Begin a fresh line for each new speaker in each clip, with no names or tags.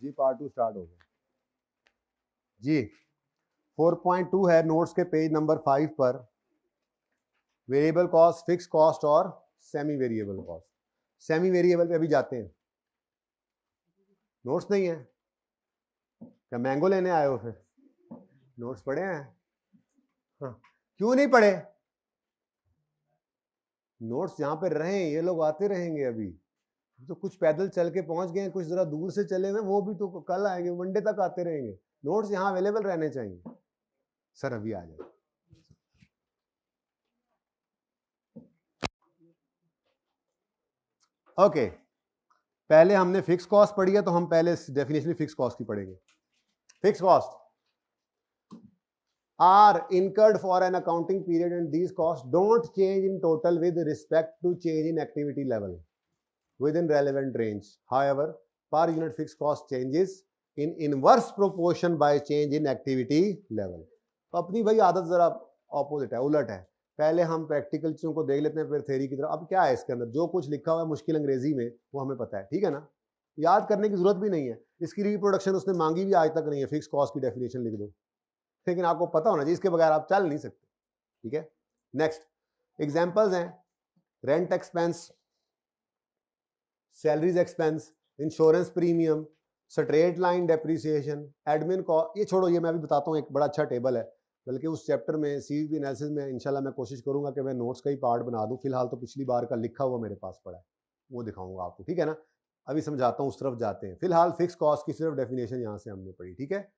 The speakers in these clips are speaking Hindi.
जी पार्ट 2 स्टार्ट हो गया जी। 4.2 है नोट्स के पेज नंबर 5 पर, वेरिएबल कॉस्ट, फिक्स कॉस्ट और semi variable cost. Semi variable पे अभी जाते हैं। नोट्स नहीं है क्या? मैंगो लेने आए हो फिर? नोट्स पढ़े हैं? हाँ। क्यों नहीं पढ़े? नोट्स जहां पे रहे ये लोग आते रहेंगे। अभी तो कुछ पैदल चल के पहुंच गए, कुछ जरा दूर से चले हुए, वो भी तो कल आएंगे, मंडे तक आते रहेंगे। नोट्स यहाँ अवेलेबल रहने चाहिए। सर अभी आ जाए। ओके, पहले हमने फिक्स कॉस्ट पढ़ी है, तो हम पहले डेफिनेशन फिक्स कॉस्ट की पढ़ेंगे। Fix cost are incurred for an accounting period and these costs don't change in total with respect to change in activity level within relevant range. However, per unit fixed cost changes in inverse proportion by change in activity level. तो अपनी भाई आदत जरा ऑपोजिट है, उलट है। पहले हम प्रैक्टिकल चीजों को देख लेते हैं, फिर थ्योरी की तरफ। अब क्या है इसके अंदर, जो कुछ लिखा हुआ है मुश्किल अंग्रेजी में वो हमें पता है, ठीक है ना, याद करने की जरूरत भी नहीं है। इसकी रिप्रोडक्शन उसने मांगी भी आज तक नहीं है, फिक्स कॉस्ट की डेफिनेशन लिख दो, लेकिन आपको पता होना चाहिए, इसके बगैर आप चल नहीं सकते, ठीक है। नेक्स्ट एग्जांपल्स हैं, rent expense, salaries expense, insurance premium, straight line depreciation, admin cost. ये छोड़ो, ये मैं अभी बताता हूँ, एक बड़ा अच्छा टेबल है, बल्कि उस चैप्टर में सीवीपी एनालिसिस में इंशाल्लाह मैं कोशिश करूंगा कि मैं नोट्स का ही पार्ट बना दूं। फिलहाल तो पिछली बार का लिखा हुआ मेरे पास पड़ा है, वो दिखाऊंगा आपको, ठीक है ना। अभी समझाता हूँ, उस तरफ जाते हैं। फिलहाल फिक्स कॉस्ट की सिर्फ डेफिनेशन यहाँ से हमने पढ़ी, ठीक है।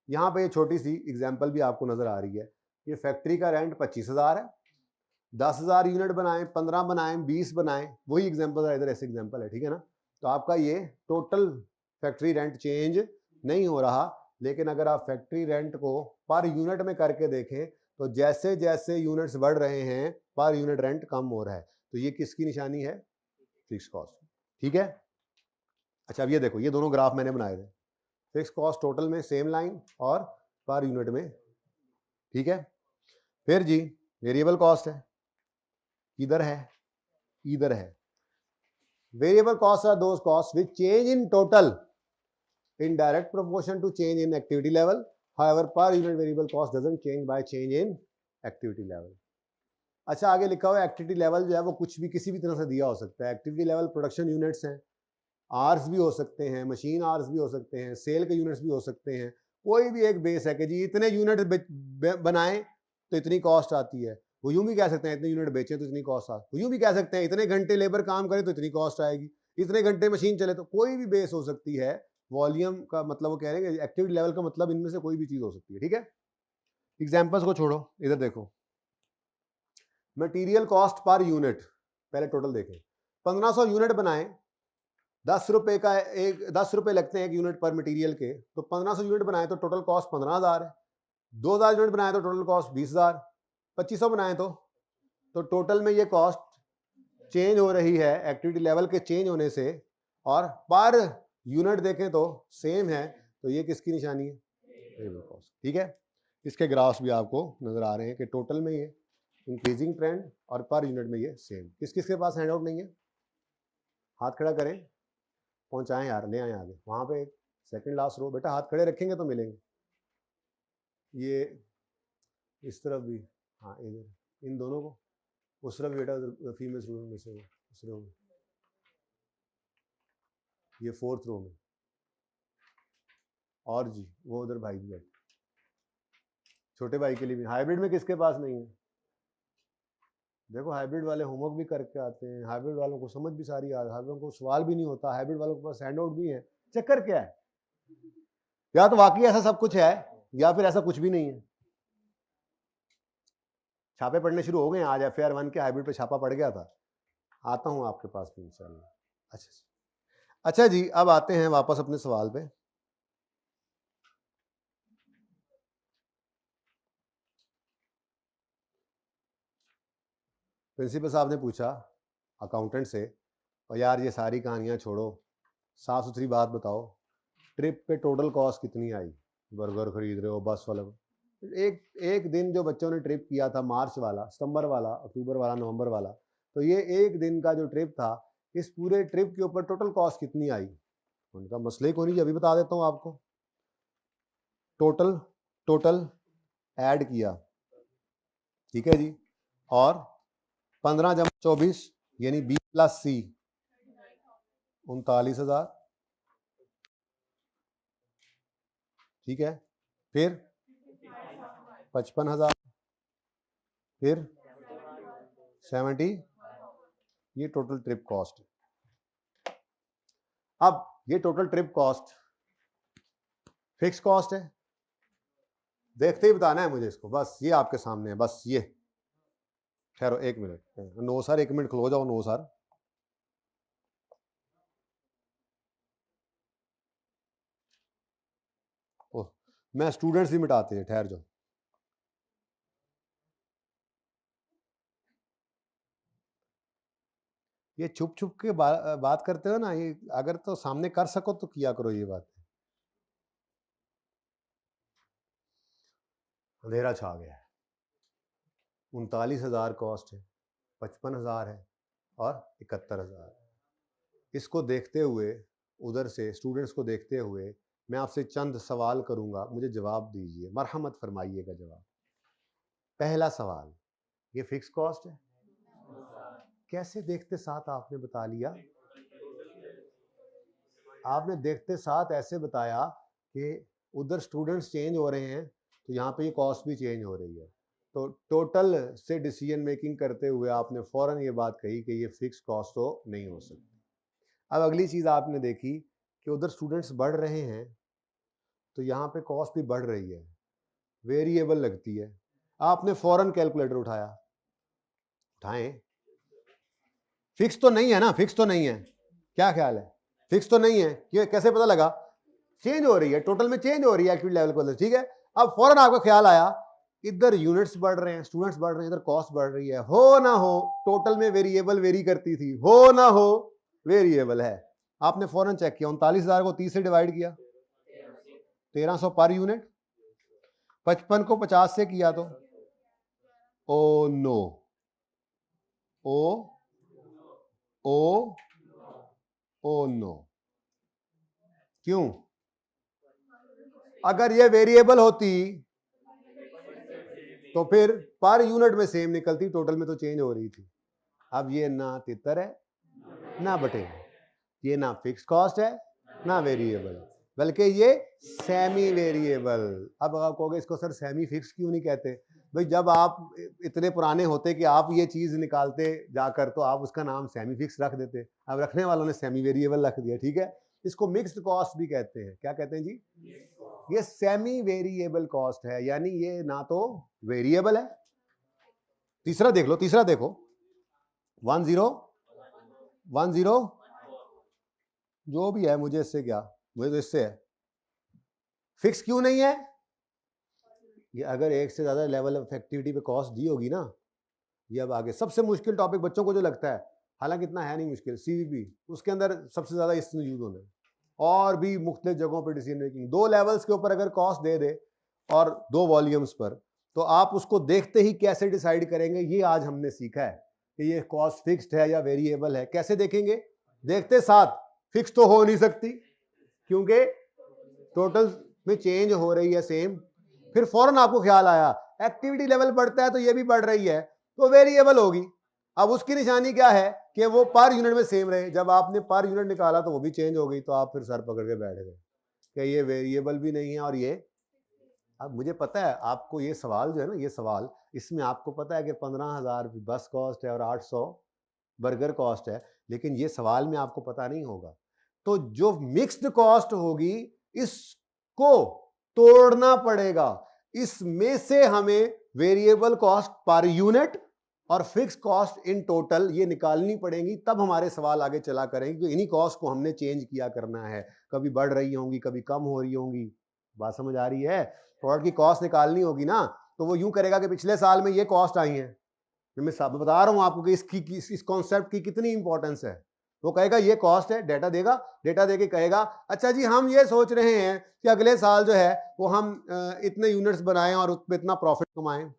यहाँ पे ये छोटी सी एग्जाम्पल भी आपको नजर आ रही है। ये फैक्ट्री का रेंट 25,000 है, 10,000 यूनिट बनाए, 15 बनाए, 20 बनाए, वही एग्जाम्पल है, इधर ऐसे एग्जाम्पल है, ठीक है ना। तो आपका ये टोटल फैक्ट्री रेंट चेंज नहीं हो रहा, लेकिन अगर आप फैक्ट्री रेंट को पर यूनिट में करके देखें तो जैसे जैसे यूनिट्स बढ़ रहे हैं पर यूनिट रेंट कम हो रहा है। तो ये किसकी निशानी है? फिक्स कॉस्ट, ठीक है। अच्छा अब ये देखो, ये दोनों ग्राफ मैंने बनाए थे, फिक्स कॉस्ट टोटल में सेम लाइन और पर यूनिट में, ठीक है। फिर जी वेरिएबल कॉस्ट है, किधर है? इधर है। Variable cost are those cost which change in total in direct proportion to change in activity level. However, per unit variable cost doesn't change by change in activity level. अच्छा आगे लिखा हुआ है एक्टिविटी लेवल जो है वो कुछ भी किसी भी तरह से दिया हो सकता है। एक्टिविटी लेवल प्रोडक्शन यूनिट्स हैं, आर्स भी हो सकते हैं, मशीन आर्स भी हो सकते हैं, सेल के यूनिट्स भी हो सकते हैं। कोई भी एक बेस है कि जी इतने यूनिट बनाएं तो इतनी कॉस्ट आती है। वो यूं भी कह सकते हैं इतने यूनिट बेचें तो इतनी कॉस्ट आती है। यूं भी कह सकते हैं इतने घंटे लेबर काम करे तो इतनी कॉस्ट आएगी, इतने घंटे मशीन चले तो। कोई भी बेस हो सकती है। वॉल्यूम का मतलब वो कह रहे हैं, एक्टिविटी लेवल का मतलब इनमें से कोई भी चीज हो सकती है, ठीक है। एग्जांपल्स को छोड़ो, इधर देखो, मटेरियल कॉस्ट पर यूनिट, पहले टोटल देखें। 1500 यूनिट बनाए, 10 रुपए का एक, 10 रुपए लगते हैं एक यूनिट पर मटेरियल के, तो 1500 यूनिट बनाए तो टोटल कॉस्ट 15,000 है। 2000 यूनिट बनाए तो टोटल कॉस्ट 20,000। 2500 बनाए तो टोटल में ये कॉस्ट चेंज हो रही है एक्टिविटी लेवल के चेंज होने से, और पर यूनिट देखें तो सेम है। तो ये किसकी निशानी है? वेरिएबल कॉस्ट, ठीक है। इसके ग्राफ्स भी आपको नजर आ रहे हैं कि टोटल में ये इंक्रीजिंग ट्रेंड और पर यूनिट में ये सेम। किस किस के पास हैंड आउट नहीं है? हाथ खड़ा करें, पहुंचाएं यार, ले आए आगे। वहां पे सेकंड लास्ट रो, बेटा हाथ खड़े रखेंगे तो मिलेंगे। ये इस तरफ भी, हाँ इधर इन दोनों को, उस तरफ बेटा फीमेल रो में से, उस रो में, ये 4th रो में, और जी वो उधर भाई भी बैठे, छोटे भाई के लिए भी। हाइब्रिड में किसके पास नहीं है? देखो हाइब्रिड वाले होमवर्क भी करके आते हैं, हाइब्रिड वालों को समझ भी सारी आ रही है, हाइब्रिड को सवाल भी नहीं होता, हाइब्रिड वालों के पास हैंड आउट भी है। चक्कर क्या है? या तो वाकई ऐसा सब कुछ है या फिर ऐसा कुछ भी नहीं है। छापे पड़ने शुरू हो गए हैं, आज FAR 1 के हाइब्रिड पे छापा पड़ गया था, आता हूं आपके पास भी इंशाल्लाह। अच्छा जी, अब आते हैं वापस अपने सवाल पे। प्रिंसिपल साहब ने पूछा अकाउंटेंट से, और यार ये सारी कहानियां छोड़ो, साफ सुथरी बात बताओ, ट्रिप पे टोटल कॉस्ट कितनी आई? बर्गर खरीद रहे हो, बस वाला, एक दिन जो बच्चों ने ट्रिप किया था, मार्च वाला, सितंबर वाला, अक्टूबर वाला, नवंबर वाला, तो ये एक दिन का जो ट्रिप था, इस पूरे ट्रिप के ऊपर टोटल कॉस्ट कितनी आई? मिनट का मसले कोई नहीं, अभी बता देता हूँ आपको। टोटल ऐड किया, ठीक है जी, और 15 जमा 24 यानी B प्लस C 39,000, ठीक है। फिर 55,000, फिर 70, ये टोटल ट्रिप कॉस्ट। अब ये total trip cost fix cost है, देखते ही बताना है मुझे इसको, बस ये आपके सामने है, बस ये। ठहरो 1 मिनट, नो सर 1 मिनट खलो जाओ, नो सर। ओह, मैं स्टूडेंट्स ही मिटाते हैं, ठहर जाओ। ये छुप छुप के बात करते हो ना, ये अगर तो सामने कर सको तो किया करो ये बात। अंधेरा छा गया है। 39,000 कॉस्ट है, 55,000 है और 71,000। इसको देखते हुए, उधर से स्टूडेंट्स को देखते हुए मैं आपसे चंद सवाल करूंगा, मुझे जवाब दीजिए, मरहमत फरमाइएगा जवाब। पहला सवाल, ये फिक्स कॉस्ट है? कैसे देखते साथ आपने बता लिया? आपने देखते साथ ऐसे बताया कि उधर स्टूडेंट्स चेंज हो रहे हैं तो यहाँ पे ये कॉस्ट भी चेंज हो रही है, तो टोटल से डिसीजन मेकिंग करते हुए आपने फौरन ये बात कही कि ये फिक्स कॉस्ट तो नहीं हो सकती। अब अगली चीज़ आपने देखी कि उधर स्टूडेंट्स बढ़ रहे हैं तो यहाँ पे कॉस्ट भी बढ़ रही है, वेरिएबल लगती है। आपने फौरन कैलकुलेटर उठाएं, फिक्स तो नहीं है ना, फिक्स तो नहीं है, क्या ख्याल है? फिक्स तो नहीं है, ये कैसे पता लगा? चेंज हो रही है, टोटल में चेंज हो रही है एक्टिविटी लेवल को, ठीक है। अब फौरन आपको ख्याल आया इधर यूनिट्स बढ़ रहे हैं, स्टूडेंट्स बढ़ रहे हैं, इधर कॉस्ट बढ़ रही है, हो ना हो टोटल में वेरिएबल वेरी करती थी, हो ना हो वेरिएबल है। आपने फौरन चेक किया, 39,000 को 30 से डिवाइड किया, 1300 पर यूनिट। 55 को 50 से किया तो ओ नो, ओ नो। क्यों? अगर ये वेरिएबल होती तो फिर पर यूनिट में सेम निकलती, टोटल में तो चेंज हो रही थी। अब ये ना तितर है ना बटे, ये ना फिक्स कॉस्ट है ना वेरिएबल, बल्कि ये सेमी वेरिएबल। अब आप कहोगे इसको सर सेमी फिक्स क्यों नहीं कहते? भाई जब आप इतने पुराने होते कि आप ये चीज निकालते जाकर तो आप उसका नाम सेमी फिक्स रख देते, अब रखने वालों ने सेमी वेरिएबल रख दिया, ठीक है। इसको मिक्स्ड कॉस्ट भी कहते हैं। क्या कहते हैं जी? ये सेमी वेरिएबल कॉस्ट है, यानी ये ना तो वेरिएबल है। तीसरा देख लो, तीसरा देखो, 10 जो भी है, मुझे इससे क्या, मुझे तो इससे है। फिक्स क्यों नहीं है? ये अगर एक से ज्यादा लेवल ऑफ एक्टिविटी पे कॉस्ट दी होगी ना, ये अब आगे सबसे मुश्किल टॉपिक बच्चों को जो लगता है, हालांकि इतना है नहीं मुश्किल, सीवीपी, उसके अंदर सबसे ज्यादा इसमें यूज होना है। और भी मुख्तलिफ जगहों पर डिसीजन मेकिंग, 2 लेवल्स के ऊपर अगर कॉस्ट दे दे और 2 वॉल्यूम्स पर, तो आप उसको देखते ही कैसे डिसाइड करेंगे, ये आज हमने सीखा है कि ये कॉस्ट फिक्स्ड है या वेरिएबल है। कैसे देखेंगे? देखते साथ। फिक्स तो हो नहीं सकती क्योंकि टोटल में चेंज हो रही है सेम। फिर फौरन आपको ख्याल आया एक्टिविटी लेवल बढ़ता है तो ये भी बढ़ रही है, तो वेरिएबल होगी। अब उसकी निशानी क्या है कि वो पर यूनिट में सेम रहे। जब आपने पर यूनिट निकाला तो वो भी चेंज हो गई, तो आप फिर सर पकड़ के बैठ गए कि ये वेरिएबल भी नहीं है और ये। अब मुझे पता है आपको ये सवाल जो है ना, ये सवाल, इसमें आपको पता है कि 15,000 बस कॉस्ट है और 800 बर्गर कॉस्ट है, लेकिन ये सवाल में आपको पता नहीं होगा। तो जो मिक्स्ड कॉस्ट होगी इसको तोड़ना पड़ेगा, इसमें से हमें वेरिएबल कॉस्ट पर यूनिट और फिक्स कॉस्ट इन टोटल ये निकालनी पड़ेगी, तब हमारे सवाल आगे चला करेंगे। तो इन्हीं कॉस्ट को हमने चेंज किया करना है, कभी बढ़ रही होंगी कभी कम हो रही होंगी। बात समझ आ रही है? प्रोडक्ट की कॉस्ट निकालनी होगी ना, तो वो यूं करेगा कि पिछले साल में ये कॉस्ट आई है, मैं सब बता रहा हूं आपको कि इस कॉन्सेप्ट की कितनी इंपॉर्टेंस है। वो कहेगा ये कॉस्ट है, डेटा देगा, डेटा देके कहेगा अच्छा जी हम ये सोच रहे हैं कि अगले साल जो है वो हम इतने यूनिट्स बनाएं और उसमें इतना प्रॉफिट कमाएं,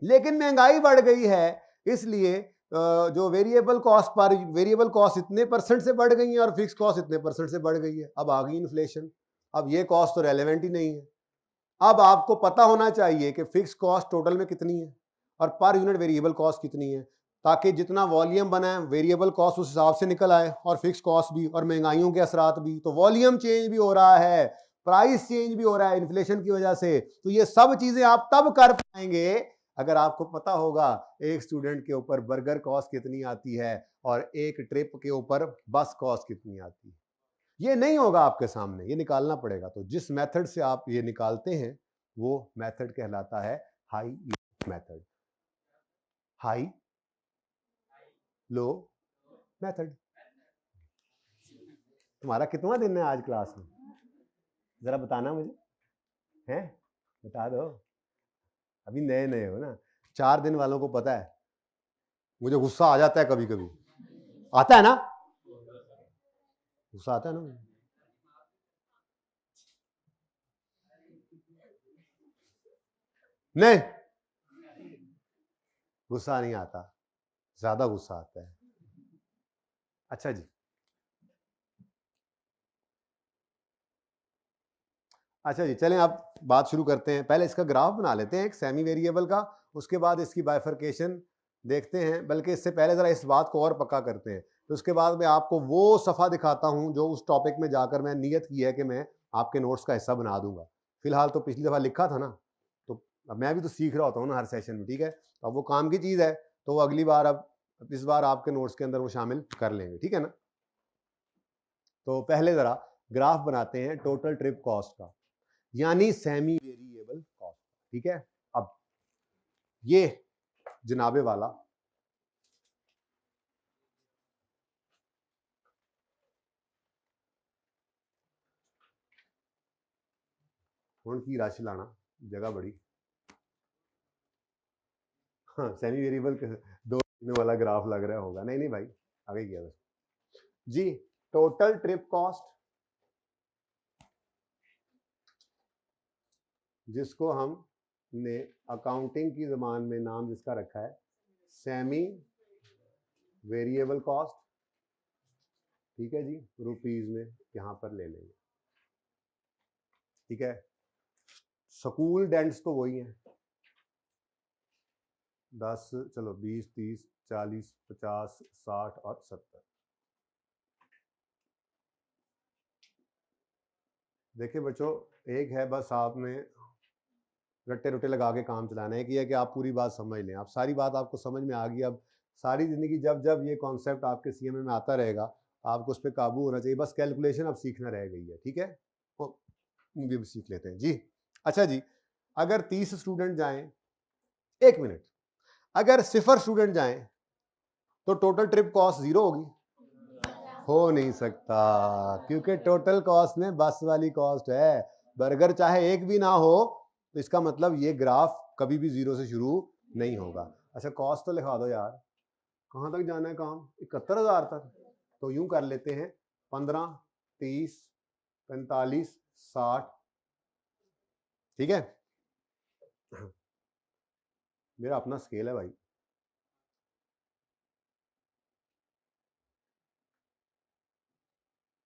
लेकिन महंगाई बढ़ गई है इसलिए जो variable cost per variable cost इतने परसेंट से बढ़ गई है और फिक्स कॉस्ट इतने परसेंट से बढ़ गई है। अब आ गई इन्फ्लेशन, अब ये कॉस्ट तो रेलेवेंट ही नहीं है। अब आपको पता होना चाहिए कि फिक्स कॉस्ट टोटल में कितनी है और पर यूनिट वेरिएबल कॉस्ट कितनी है, ताकि जितना वॉल्यूम बना है वेरिएबल कॉस्ट उस हिसाब से निकल आए और फिक्स कॉस्ट भी और महंगाइयों के असरात भी। तो वॉल्यूम चेंज भी हो रहा है, प्राइस चेंज भी हो रहा है इन्फ्लेशन की वजह से। तो ये सब चीजें आप तब कर पाएंगे अगर आपको पता होगा एक स्टूडेंट के ऊपर बर्गर कॉस्ट कितनी आती है और एक ट्रिप के ऊपर बस कॉस्ट कितनी आती है। ये नहीं होगा आपके सामने, ये निकालना पड़ेगा। तो जिस मेथड से आप ये निकालते हैं वो मेथड कहलाता है high method, high low method. तुम्हारा कितना दिन है आज क्लास में, जरा बताना मुझे, हैं बता दो। अभी नए नए हो ना, 4 दिन वालों को पता है। मुझे गुस्सा आ जाता है कभी कभी, आता है ना, गुस्सा आता है ना। नहीं, गुस्सा नहीं आता, ज्यादा गुस्सा आता है। अच्छा जी, अच्छा जी, चलें आप बात शुरू करते हैं। पहले इसका ग्राफ बना लेते हैं एक सेमी वेरिएबल का, उसके बाद इसकी बाइफर्केशन देखते हैं। बल्कि इससे पहले जरा इस बात को और पक्का करते हैं, तो उसके बाद मैं आपको वो सफ़ा दिखाता हूं जो उस टॉपिक में जाकर मैं नियत की है कि मैं आपके नोट्स का हिस्सा बना दूंगा। फिलहाल तो पिछली दफ़ा लिखा था ना, तो अब मैं भी तो सीख रहा होता हूँ ना हर सेशन में, ठीक है। अब वो काम की चीज़ है तो वो अगली बार, अब इस बार आपके नोट्स के अंदर वो शामिल कर लेंगे, ठीक है ना। तो पहले ज़रा ग्राफ बनाते हैं टोटल ट्रिप कॉस्ट का, यानी सेमी वेरिएबल कॉस्ट, ठीक है। अब ये जनाबे वाला कौन की राशि लाना, जगह बड़ी, हाँ सेमी वेरिएबल दो वाला ग्राफ लग रहा होगा। नहीं नहीं भाई, आगे किया बस जी। टोटल ट्रिप कॉस्ट, जिसको हमने अकाउंटिंग की जबान में नाम जिसका रखा है सेमी वेरिएबल कॉस्ट, ठीक है जी, रुपीज में यहां पर ले लेंगे, ठीक है। स्कूल डेंट्स तो वही है, 10, चलो 20, 30, 40, 50, 60 और 70। देखिए बच्चों, एक है बस आपने रट्टे रुट्टे लगा के काम चलाना है, कि है कि आप पूरी बात समझ लें। आप सारी बात आपको समझ में आ गई। अब सारी ज़िंदगी जब जब ये कॉन्सेप्ट आपके सीएमए में आता रहेगा, आपको उस पर काबू होना चाहिए। बस कैलकुलेशन अब सीखना रह गई है, ठीक है। तो भी सीख लेते हैं जी। अच्छा जी, अगर 30 स्टूडेंट जाएं, 1 मिनट, अगर 0 स्टूडेंट जाएं तो टोटल ट्रिप कॉस्ट 0 होगी? हो नहीं सकता, क्योंकि टोटल कॉस्ट में बस वाली कॉस्ट है। बर्गर चाहे एक भी ना हो तो इसका मतलब ये ग्राफ कभी भी 0 से शुरू नहीं होगा। अच्छा कॉस्ट तो लिखा दो यार, कहां तक जाना है काम, 71,000 तक। तो यूं कर लेते हैं, 15, 30, 45, 60, ठीक है। मेरा अपना स्केल है भाई,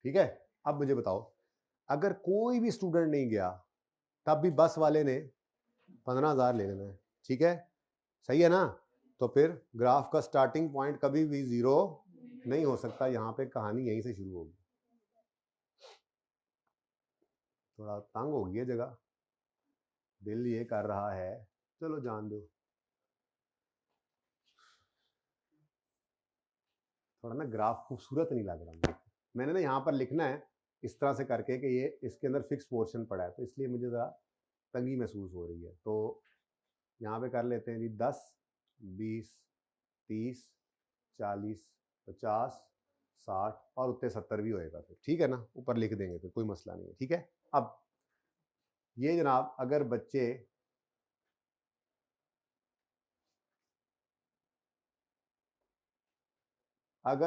ठीक है। अब मुझे बताओ, अगर कोई भी स्टूडेंट नहीं गया तब भी बस वाले ने 15,000 ले लेना है, ठीक है, सही है ना। तो फिर ग्राफ का स्टार्टिंग पॉइंट कभी भी 0 नहीं हो सकता। यहां पे कहानी यहीं से शुरू होगी। थोड़ा तंग हो गई है जगह, दिल ये कर रहा है, चलो जान दो। थोड़ा ना ग्राफ खूबसूरत नहीं लग रहा मुझे। मैंने ना यहाँ पर लिखना है इस तरह से करके कि ये इसके अंदर फिक्स पोर्शन पड़ा है, तो इसलिए मुझे ज़रा तंगी महसूस हो रही है। तो यहाँ पे कर लेते हैं जी 10, 20, 30, 40, 50, 60 और उत्ते 70 भी होएगा फिर, ठीक है ना। ऊपर लिख देंगे फिर, कोई मसला नहीं है, ठीक है। अब ये जनाब, अगर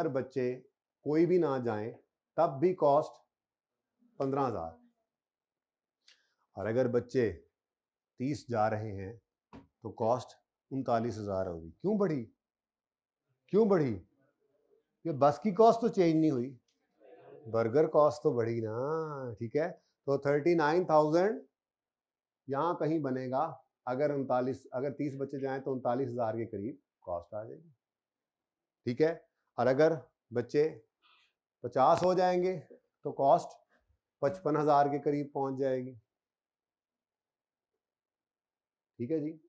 बच्चे कोई भी ना जाएं तब भी कॉस्ट 15,000, और अगर बच्चे 30 जा रहे हैं तो कॉस्ट 39,000 होगी। क्यों बढ़ी? क्यों बढ़ी? ये बस की कॉस्ट तो चेंज नहीं हुई, बर्गर कॉस्ट तो बढ़ी ना, ठीक है। तो 39,000 यहाँ कहीं बनेगा, अगर 30 बच्चे जाएं तो 39,000 के करीब कॉस्ट आ जाएगी, ठीक है। और अगर बच्चे 50 हो जाएंगे तो कॉस्ट 55,000 के करीब पहुंच जाएगी, ठीक है जी।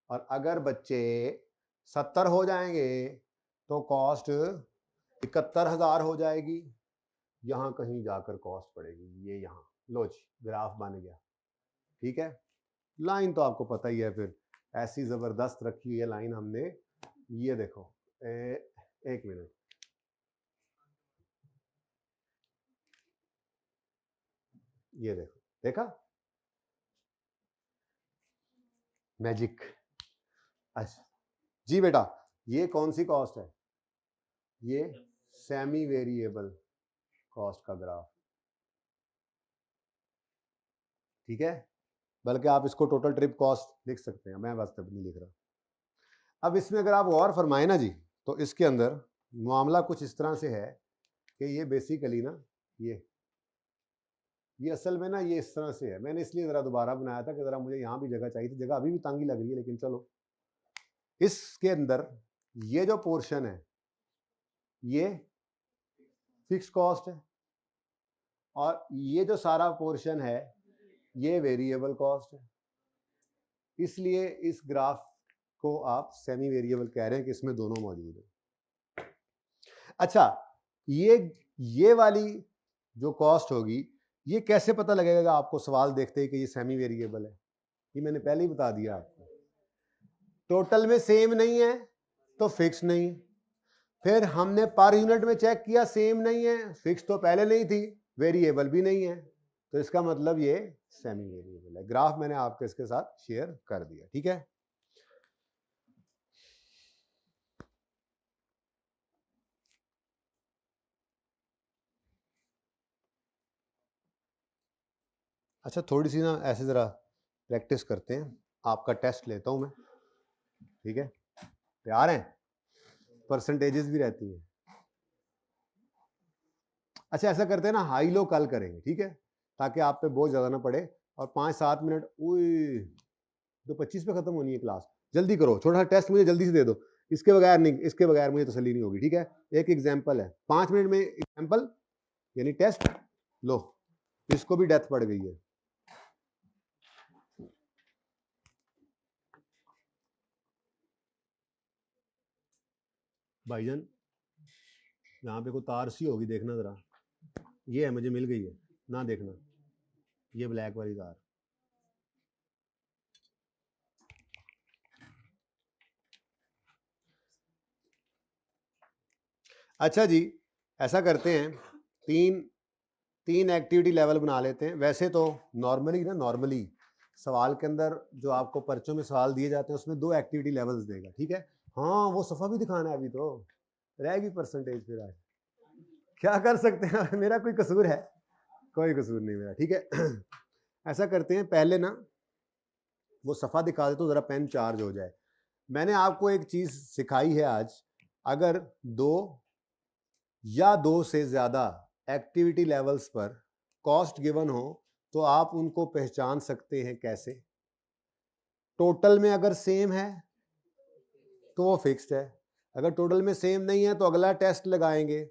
और अगर बच्चे 70 हो जाएंगे तो कॉस्ट 71,000 हो जाएगी, यहां कहीं जाकर कॉस्ट पड़ेगी, ये यहाँ लो जी ग्राफ बन गया, ठीक है। लाइन तो आपको पता ही है, फिर ऐसी जबरदस्त रखी है लाइन हमने, ये देखो एक मिनट, ये देखो, देखा मैजिक। अच्छा जी बेटा, ये कौन सी कॉस्ट है? ये सेमी वेरिएबल कॉस्ट का ग्राफ, ठीक है। बल्कि आप इसको टोटल ट्रिप कॉस्ट लिख सकते हैं, मैं वास्तव नहीं लिख रहा। अब इसमें अगर आप गौर फरमाए ना जी, तो इसके अंदर मामला कुछ इस तरह से है कि ये बेसिकली ना, ये असल में ना ये इस तरह से है, मैंने इसलिए ज़रा दोबारा बनाया था कि ज़रा मुझे यहाँ भी जगह चाहिए थी, जगह अभी भी तंगी लग रही है, लेकिन चलो इसके अंदर ये जो पोर्शन है ये फिक्स कॉस्ट है, और ये जो सारा पोर्शन है ये वेरिएबल कॉस्ट है, इसलिए इस ग्राफ को आप सेमी वेरिएबल कह रहे हैं कि इसमें दोनों मौजूद है। अच्छा, ये वाली जो कॉस्ट होगी, ये कैसे पता लगेगा आपको सवाल देखते ही कि ये सेमी वेरिएबल है? ये मैंने पहले ही बता दिया आपको, टोटल में सेम नहीं है तो फिक्स नहीं, फिर हमने पर यूनिट में चेक किया सेम नहीं है, फिक्स तो पहले नहीं थी, वेरिएबल भी नहीं है, तो इसका मतलब ये सेमी वेरिएबल है। ग्राफ मैंने आपके इसके साथ शेयर कर दिया, ठीक है। अच्छा, थोड़ी सी ना ऐसे ज़रा प्रैक्टिस करते हैं, आपका टेस्ट लेता हूं मैं, ठीक है। तैयार हैं? परसेंटेजेस भी रहती हैं। अच्छा, ऐसा करते हैं ना, हाई लो कल करेंगे, ठीक है, ताकि आप पे बोझ ज़्यादा ना पड़े। और 5-7 मिनट, तो 25 पे खत्म होनी है क्लास, जल्दी करो, छोटा सा टेस्ट मुझे जल्दी से दे दो, इसके बगैर नहीं, इसके बगैर मुझे तसल्ली नहीं होगी, ठीक है। एक एग्जाम्पल है, 5 मिनट में एग्जाम्पल यानी टेस्ट लो, इसको भी डेथ पड़ गई है। भाईजान यहाँ पे कोई तार सी होगी, देखना जरा, ये है, मुझे मिल गई है ना, देखना ये ब्लैक वाली तार। अच्छा जी, ऐसा करते हैं, तीन एक्टिविटी लेवल बना लेते हैं। वैसे तो नॉर्मली सवाल के अंदर जो आपको पर्चों में सवाल दिए जाते हैं उसमें 2 एक्टिविटी लेवल्स देगा, ठीक है। हाँ, वो सफ़ा भी दिखाना है, अभी तो रहेगी परसेंटेज, फिर आज क्या कर सकते हैं मेरा कोई कसूर है? कोई कसूर नहीं मेरा, ठीक है। ऐसा करते हैं, पहले ना वो सफ़ा दिखा देते, तो ज़रा पेन चार्ज हो जाए। मैंने आपको एक चीज़ सिखाई है आज, अगर 2 या 2 से ज़्यादा एक्टिविटी लेवल्स पर कॉस्ट गिवन हो तो आप उनको पहचान सकते हैं कैसे? टोटल में अगर सेम है तो वो फिक्स्ड है, अगर टोटल में सेम नहीं है तो अगला टेस्ट लगाएंगे,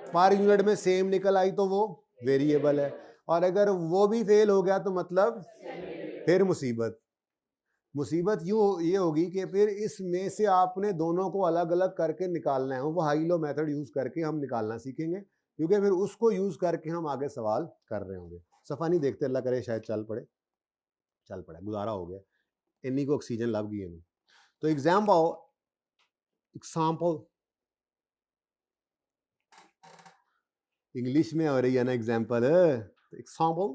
पर यूनिट में सेम निकल आई तो वो वेरिएबल है, और अगर वो भी फेल हो गया तो मतलब फिर मुसीबत यूं ये होगी कि फिर इसमें से आपने दोनों को अलग अलग करके निकालना है, वो हाई लो मेथड यूज करके हम निकालना सीखेंगे, क्योंकि फिर उसको यूज करके हम आगे सवाल कर रहे होंगे। सफा नहीं देखते, अल्लाह करे शायद चल पड़े, गुजारा हो गया, इन्हीं को ऑक्सीजन लग गई है। तो एग्जाम्पल इंग्लिश में हो रही है ना, एग्जाम्पल एग्जाम्पल,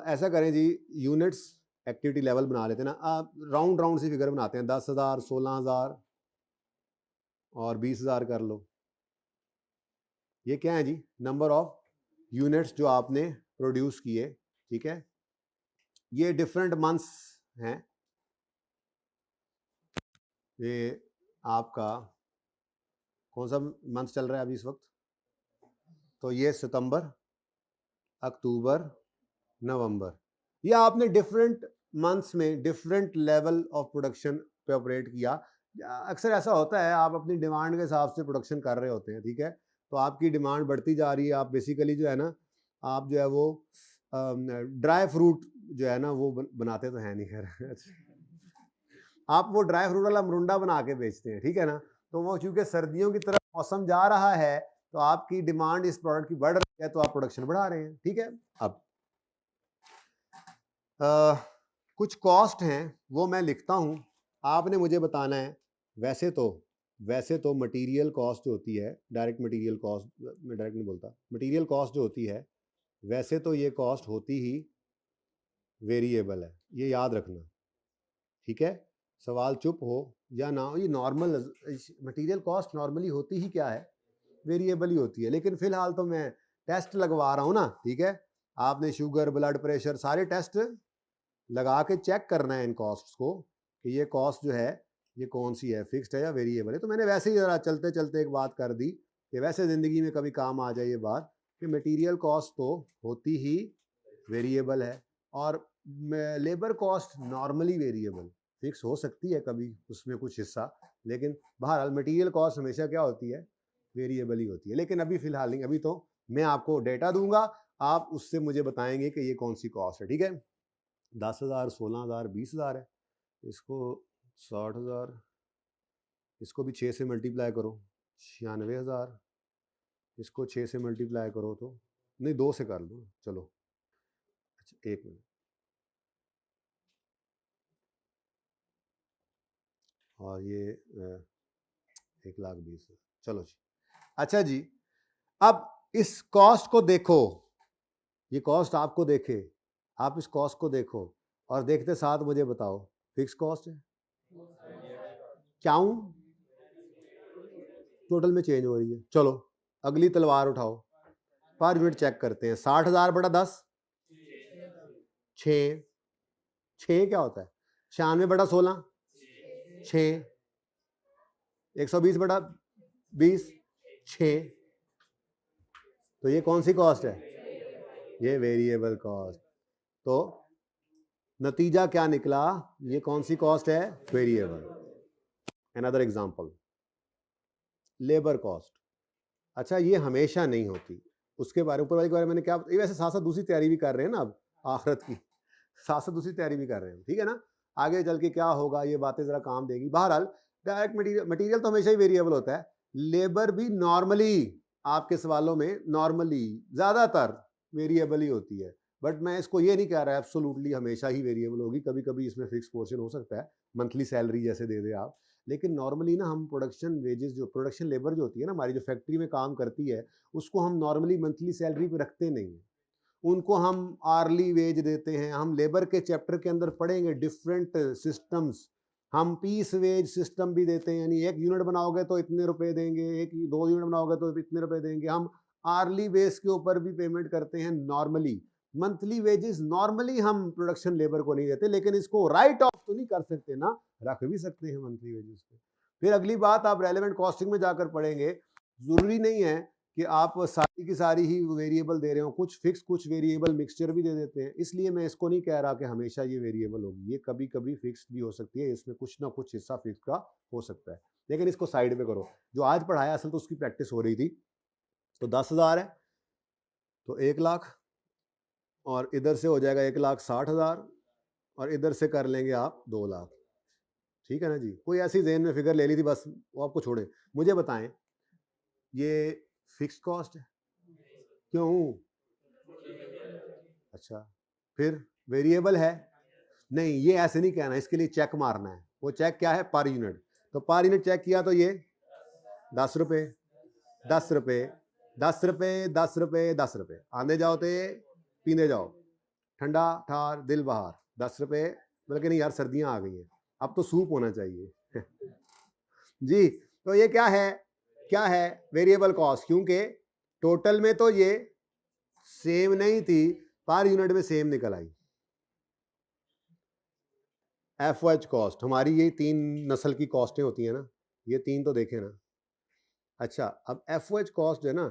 ऐसा करें जी, यूनिट्स एक्टिविटी लेवल बना लेते हैं ना, राउंड सी फिगर बनाते हैं, 10,000, 16,000 और 20,000 कर लो। ये क्या है जी? नंबर ऑफ यूनिट्स जो आपने प्रोड्यूस किए, ठीक है। ये डिफरेंट मंथ्स हैं, ये आपका कौन सा मंथ चल रहा है अभी इस वक्त, तो ये सितंबर, अक्टूबर, नवंबर, ये आपने डिफरेंट मंथ्स में डिफरेंट लेवल ऑफ प्रोडक्शन पे ऑपरेट किया। अक्सर ऐसा होता है, आप अपनी डिमांड के हिसाब से प्रोडक्शन कर रहे होते हैं, ठीक है, तो आपकी डिमांड बढ़ती जा रही है, आप बेसिकली जो है ना, आप जो है वो ड्राई फ्रूट जो है ना वो बनाते तो है नहीं खैर आप वो ड्राई फ्रूट वाला मरुंडा बना के बेचते हैं, ठीक है ना, तो वो चूंकि सर्दियों की तरफ मौसम जा रहा है तो आपकी डिमांड इस प्रोडक्ट की बढ़ रही है, तो आप प्रोडक्शन बढ़ा रहे हैं, ठीक है। अब कुछ कॉस्ट हैं वो मैं लिखता हूं, आपने मुझे बताना है। वैसे तो मटेरियल कॉस्ट जो होती है, डायरेक्ट मटेरियल कॉस्ट, मैं डायरेक्ट नहीं बोलता, मटेरियल कॉस्ट जो होती है, वैसे तो ये कॉस्ट होती ही वेरिएबल है, ये याद रखना, ठीक है। सवाल चुप हो या ना हो, ये नॉर्मल मटेरियल कॉस्ट नॉर्मली होती ही क्या है, वेरिएबल ही होती है, लेकिन फिलहाल तो मैं टेस्ट लगवा रहा हूं ना, ठीक है। आपने शुगर, ब्लड प्रेशर, सारे टेस्ट लगा के चेक करना है इन कॉस्ट्स को कि ये कॉस्ट जो है ये कौन सी है, फिक्स्ड है या वेरिएबल है। तो मैंने वैसे ही ज़रा चलते चलते एक बात कर दी कि वैसे ज़िंदगी में कभी काम आ जाए ये बात कि मटेरियल कॉस्ट तो होती ही वेरिएबल है, और labour cost normally variable, fix हो सकती है कभी उसमें कुछ हिस्सा, लेकिन बहरहाल मटेरियल कॉस्ट हमेशा क्या होती है, वेरिएबल ही होती है। लेकिन अभी फिलहाल नहीं, अभी तो मैं आपको डेटा दूंगा, आप उससे मुझे बताएंगे कि ये कौन सी कॉस्ट है, ठीक है। 10,000, 16,000, 20,000 है, इसको 60,000, इसको भी 6 से मल्टीप्लाई करो, 96,000, इसको 6 से मल्टीप्लाई करो तो नहीं 2 से कर लो, चलो अच्छा 1 मिनट, और ये 1,20,000, चलो जी। अच्छा जी, अब इस कॉस्ट को देखो, ये कॉस्ट आपको देखे, आप इस कॉस्ट को देखो और देखते साथ मुझे बताओ फिक्स कॉस्ट है, क्यों टोटल में चेंज हो रही है। चलो अगली तलवार उठाओ, पर यूनिट चेक करते हैं। 60,000 बटा 10, 6, 6 क्या होता है, 96 बटा 16, 6, 120 बटा 20, 6, तो ये कौन सी कॉस्ट है, ये वेरिएबल कॉस्ट। तो नतीजा क्या निकला, ये कौन सी कॉस्ट है, variable. Another example, labour cost. अच्छा ये हमेशा नहीं होती, उसके बारे ऊपर वाले के बारे में मैंने क्या, ये वैसे साथ साथ दूसरी तैयारी भी कर रहे हैं ना, अब आखिरत की साथ साथ दूसरी तैयारी भी कर रहे हैं, ठीक है ना, आगे चल के क्या होगा ये बातें जरा काम देगी। बहरहाल डायरेक्ट मटेरियल तो हमेशा ही वेरिएबल होता है, लेबर भी नॉर्मली आपके सवालों में नॉर्मली ज्यादातर वेरिएबल ही होती है, बट मैं इसको ये नहीं कह रहा एब्सोल्युटली हमेशा ही वेरिएबल होगी, कभी कभी इसमें फिक्स पोर्शन हो सकता है, मंथली सैलरी जैसे दे दे आप, लेकिन नॉर्मली ना हम प्रोडक्शन वेजेस, जो प्रोडक्शन लेबर जो होती है ना हमारी, जो फैक्ट्री में काम करती है, उसको हम नॉर्मली मंथली सैलरी पे रखते नहीं हैं, उनको हम आर्ली वेज देते हैं। हम लेबर के चैप्टर के अंदर पढ़ेंगे डिफरेंट सिस्टम्स, हम पीस वेज सिस्टम भी देते हैं, यानी 1 यूनिट बनाओगे तो इतने रुपए देंगे, 2 यूनिट बनाओगे तो इतने रुपए देंगे। हम आर्ली बेस के ऊपर भी पेमेंट करते हैं नॉर्मली, मंथली वेजेस नॉर्मली हम प्रोडक्शन लेबर को नहीं देते, लेकिन इसको राइट ऑफ तो नहीं कर सकते ना, रख भी सकते हैं मंथली वेजेस पे। फिर अगली बात आप रेलेवेंट कॉस्टिंग में जाकर पढ़ेंगे, जरूरी नहीं है कि आप सारी की सारी ही वेरिएबल दे रहे हो, कुछ फिक्स कुछ वेरिएबल मिक्सचर भी दे देते हैं, इसलिए मैं इसको नहीं कह रहा कि हमेशा ये वेरिएबल होगी, ये कभी कभी फिक्स भी हो सकती है, इसमें कुछ ना कुछ हिस्सा फिक्स का हो सकता है, लेकिन इसको साइड में करो। जो आज पढ़ाया असल तो उसकी प्रैक्टिस हो रही थी, तो 10,000 है तो 1,00,000, और इधर से हो जाएगा 1,60,000, और इधर से कर लेंगे आप 2,00,000, ठीक है ना जी। कोई ऐसी जेन में फिगर ले ली थी बस, वो आपको छोड़े। मुझे बताएं ये फिक्स कॉस्ट है, क्यों, अच्छा फिर वेरिएबल है, नहीं ये ऐसे नहीं कहना, इसके लिए चेक मारना है, वो चेक क्या है, पर यूनिट, तो पर यूनिट चेक किया तो ये 10 रुपए, 10 रुपए, 10 रुपए, 10 रुपए, 10 रुपए, आंदे जाओ तो पीने जाओ, ठंडा ठार दिल बहार, 10 रुपए, बल्कि नहीं यार सर्दियां आ गई हैं, अब तो सूप होना चाहिए जी। तो ये क्या है, क्या है, वेरिएबल कॉस्ट, क्योंकि टोटल में तो ये सेम नहीं थी, पर यूनिट में सेम निकल आई। एफ एच कॉस्ट, हमारी ये 3 नस्ल की कॉस्टें होती हैं ना, ये 3 तो देखे ना। अच्छा, अब FOH कॉस्ट है ना,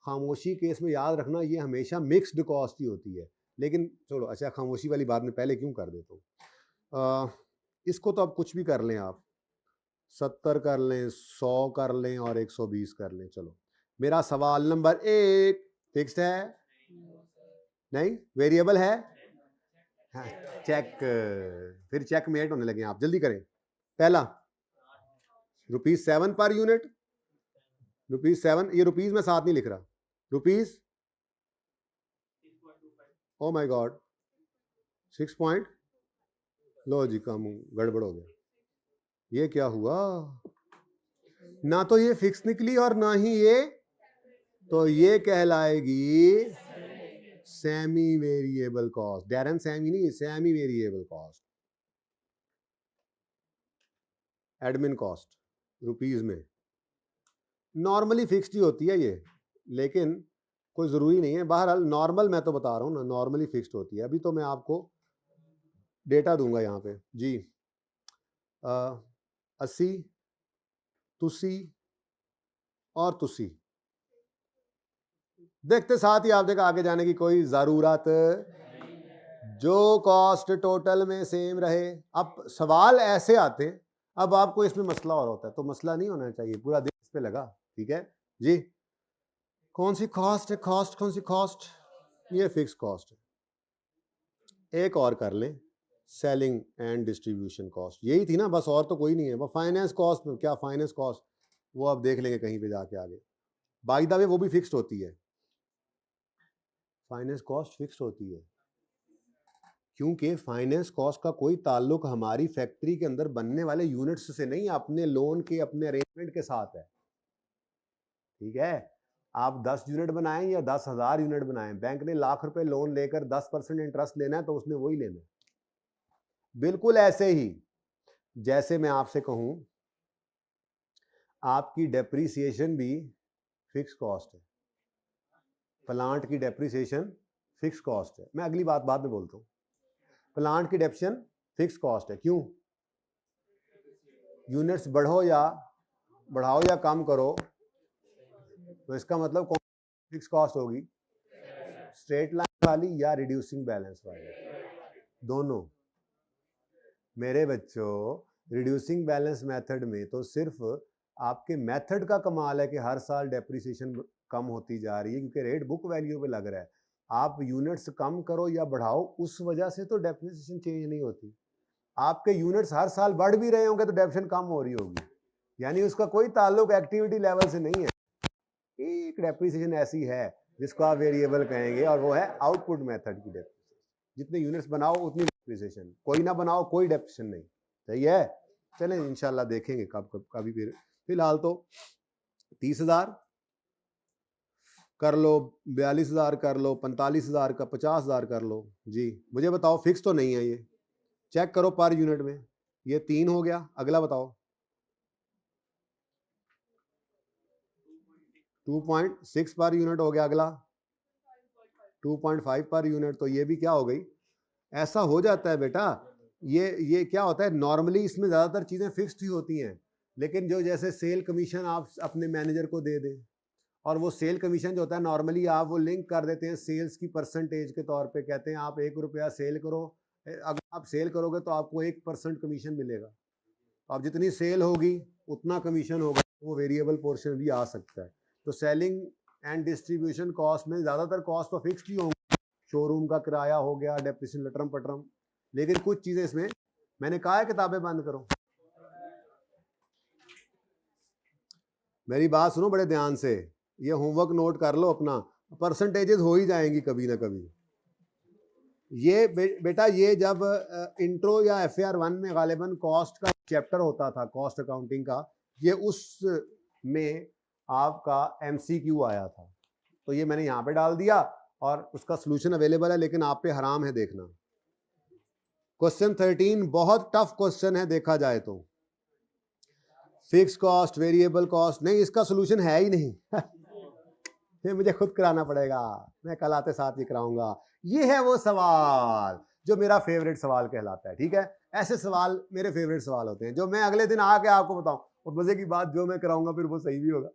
खामोशी केस में याद रखना ये हमेशा मिक्स्ड कॉस्ट ही होती है। लेकिन छोड़ो, अच्छा खामोशी वाली बात में पहले क्यों कर देता हूँ। इसको तो अब कुछ भी कर लें आप, 70 कर लें, 100 कर लें और 120 कर लें। चलो, मेरा सवाल नंबर 1 फिक्स्ड है? नहीं, वेरिएबल है? हाँ, चेक। फिर चेकमेट होने लगे आप, जल्दी करें। पहला ₹7 पर यूनिट, ₹7, ये रुपीज में साथ नहीं लिख रहा, rupees, oh my god, 6 point, लो जी कम गड़बड़ हो गया। ये क्या हुआ, ना तो ये फिक्स निकली और ना ही ये, तो ये कहलाएगी सेमी वेरिएबल कॉस्ट। डायरन सेमी नहीं, semi variable cost. Admin cost rupees में नॉर्मली फिक्स्ड ही होती है ये, लेकिन कोई ज़रूरी नहीं है। बहरहाल नॉर्मल मैं तो बता रहा हूँ ना, नॉर्मली फिक्स्ड होती है। अभी तो मैं आपको डेटा दूंगा यहाँ पे जी। 80, तुसी और तुसी, देखते साथ ही आप देखा आगे जाने की कोई ज़रूरत, जो कॉस्ट टोटल में सेम रहे। अब सवाल ऐसे आते हैं, अब आपको इसमें मसला और होता है, तो मसला नहीं होना चाहिए, पूरा दिन इस पे लगा। ठीक है जी, कौन सी कॉस्ट है, कॉस्ट कौन सी कॉस्ट, ये फिक्स कॉस्ट है। एक और कर लें, सेलिंग एंड डिस्ट्रीब्यूशन कॉस्ट, यही थी ना बस, और तो कोई नहीं है। वो फाइनेंस कॉस्ट, क्या फाइनेंस कॉस्ट, वो आप देख लेंगे कहीं पे जाके आगे। बाय द वे वो भी फिक्स्ड होती है, फाइनेंस कॉस्ट फिक्स्ड होती है, क्योंकि फाइनेंस कॉस्ट का कोई ताल्लुक हमारी फैक्ट्री के अंदर बनने वाले यूनिट्स से नहीं, अपने लोन के, अपने अरेंजमेंट के साथ है। ठीक है, आप 10 यूनिट बनाएं या 10,000 यूनिट बनाएं, बैंक ने लाख रुपए लोन लेकर 10% इंटरेस्ट लेना है तो उसने वही लेना है। बिल्कुल ऐसे ही जैसे मैं आपसे कहूं आपकी डेप्रीसिएशन भी फिक्स कॉस्ट है, प्लांट की डेप्रीसिएशन फिक्स कॉस्ट है। मैं अगली बात बाद में बोलता हूं। प्लांट की डेप्रिसिएशन फिक्स कॉस्ट है, क्यों? यूनिट्स बढ़ाओ या कम करो, तो इसका मतलब कौन फिक्स कॉस्ट होगी, स्ट्रेट लाइन वाली या रिड्यूसिंग बैलेंस वाली? दोनों। मेरे बच्चों, रिड्यूसिंग बैलेंस मेथड में तो सिर्फ आपके मेथड का कमाल है कि हर साल डेप्रिसिएशन कम होती जा रही है, क्योंकि रेट बुक वैल्यू पे लग रहा है। आप यूनिट्स कम करो या बढ़ाओ, उस वजह से तो डेप्रिसिएशन चेंज नहीं होती। आपके यूनिट्स हर साल बढ़ भी रहे होंगे तो डेप्रिसिएशन कम हो रही होगी, यानी उसका कोई ताल्लुक एक्टिविटी लेवल से नहीं है। एक डेप्रिसिएशन ऐसी है जिसको आप वेरिएबल कहेंगे, और वो है आउटपुट मेथड की डेप्रिसिएशन। जितने यूनिट्स बनाओ उतनी डेप्रिसिएशन, कोई ना बनाओ कोई डेप्रिसिएशन नहीं। सही है, चलें इंशाल्लाह देखेंगे कब कभी। फिर फिलहाल तो 30,000 कर लो, 42,000 कर लो, 45,000 का 50,000 कर लो जी। मुझे बताओ, फिक्स तो नहीं है ये, चेक करो पर यूनिट में। ये 3 हो गया, अगला बताओ। 2.6 पर यूनिट हो गया, अगला 2.5 पर यूनिट, तो ये भी क्या हो गई। ऐसा हो जाता है बेटा, ये क्या होता है, नॉर्मली इसमें ज़्यादातर चीज़ें फिक्स्ड ही होती हैं, लेकिन जो जैसे सेल कमीशन आप अपने मैनेजर को दे दें, और वो सेल कमीशन जो होता है नॉर्मली आप वो लिंक कर देते हैं सेल्स की परसेंटेज के तौर पे, कहते हैं आप 1 रुपया सेल करो, अगर आप सेल करोगे तो आपको 1% कमीशन मिलेगा। अब जितनी सेल होगी उतना कमीशन होगा, वो वेरिएबल पोर्शन भी आ सकता है। तो सेलिंग एंड डिस्ट्रीब्यूशन कॉस्ट में ज़्यादातर कॉस्ट तो फिक्स्ड ही होंगी, शोरूम का किराया हो गया, डेप्रिसिएशन लटरम पटरम, लेकिन कुछ चीज़ें इसमें, मैंने कहा है किताबें बंद करो। मेरी बात सुनो बड़े ध्यान से, ये होमवर्क नोट कर लो अपना, परसेंटेजेस हो ही जाएंगी कभी ना कभी। ये बेटा ये जब इंट्रो या FAR 1 में गालिबन कॉस्ट का चैप्टर होता था, कॉस्ट अकाउंटिंग का, ये उस में आपका MCQ आया था, तो ये मैंने यहाँ पे डाल दिया और उसका सलूशन अवेलेबल है, लेकिन आप पे हराम है देखना। क्वेश्चन 13 बहुत टफ क्वेश्चन है देखा जाए तो, फिक्स कॉस्ट वेरिएबल कॉस्ट, नहीं इसका सलूशन है ही नहीं ये मुझे खुद कराना पड़ेगा, मैं कल आते साथ ही कराऊंगा। ये है वो सवाल जो मेरा फेवरेट सवाल कहलाता है। ठीक है, ऐसे सवाल मेरे फेवरेट सवाल होते हैं, जो मैं अगले दिन आके आपको बताऊं, और मजे की बात, जो मैं कराऊंगा फिर वो सही भी होगा।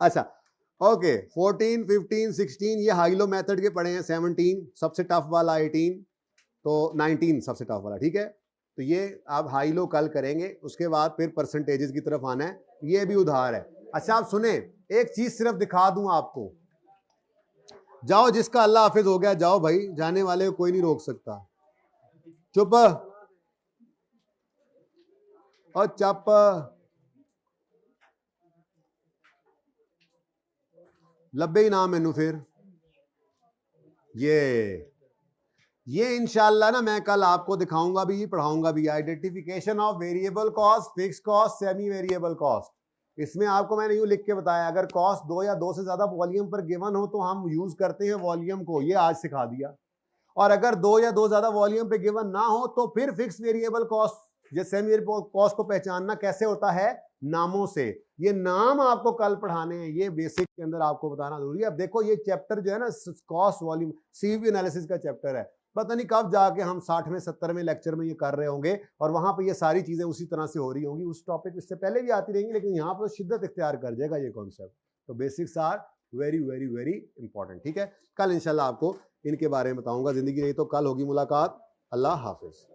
अच्छा ओके, 14, 15, 16 ये हाइलो मेथड के पढ़े हैं, 17 सबसे टफ वाला, 18 तो 19 सबसे टफ वाला, ठीक है। तो ये आप हाई लो कल करेंगे, उसके बाद फिर परसेंटेजेस की तरफ आना है, ये भी उधार है। अच्छा आप सुने, एक चीज सिर्फ दिखा दूं आपको, जाओ जिसका अल्लाह हाफिज हो गया जाओ भाई, जाने वाले को कोई नहीं रोक सकता। चुप और चप, लब्बे ही ना मैनू फिर ये इंशाल्लाह ना मैं कल आपको दिखाऊंगा भी, पढ़ाऊंगा भी, identification of variable cost, fix cost, semi variable cost. इसमें आपको मैंने यूं लिख के बताया, अगर कॉस्ट 2 या 2 से ज्यादा वॉल्यूम पर गिवन हो तो हम यूज करते हैं वॉल्यूम को, ये आज सिखा दिया। और अगर 2 या 2 ज्यादा वॉल्यूम पे गिवन ना हो तो फिर फिक्स वेरिएबल कॉस्ट या सेमी वेरिएबल कॉस्ट को पहचानना कैसे होता है, नामों से। ये नाम आपको कल पढ़ाने हैं, ये बेसिक के अंदर आपको बताना जरूरी है। अब देखो ये चैप्टर जो है ना कॉस्ट वॉल्यूम सीवी एनालिसिस का चैप्टर है, पता नहीं कब जाके हम 60 में 70 में लेक्चर में ये कर रहे होंगे और वहां पे ये सारी चीजें उसी तरह से हो रही होंगी। उस टॉपिक इससे पहले भी आती रहेंगी, लेकिन यहाँ पर शिद्दत इख्तियार कर जाएगा ये कॉन्सेप्ट। तो basics are very very very important, ठीक है। कल इंशाल्लाह आपको इनके बारे में बताऊंगा। जिंदगी रही तो कल होगी मुलाकात। अल्लाह हाफिज।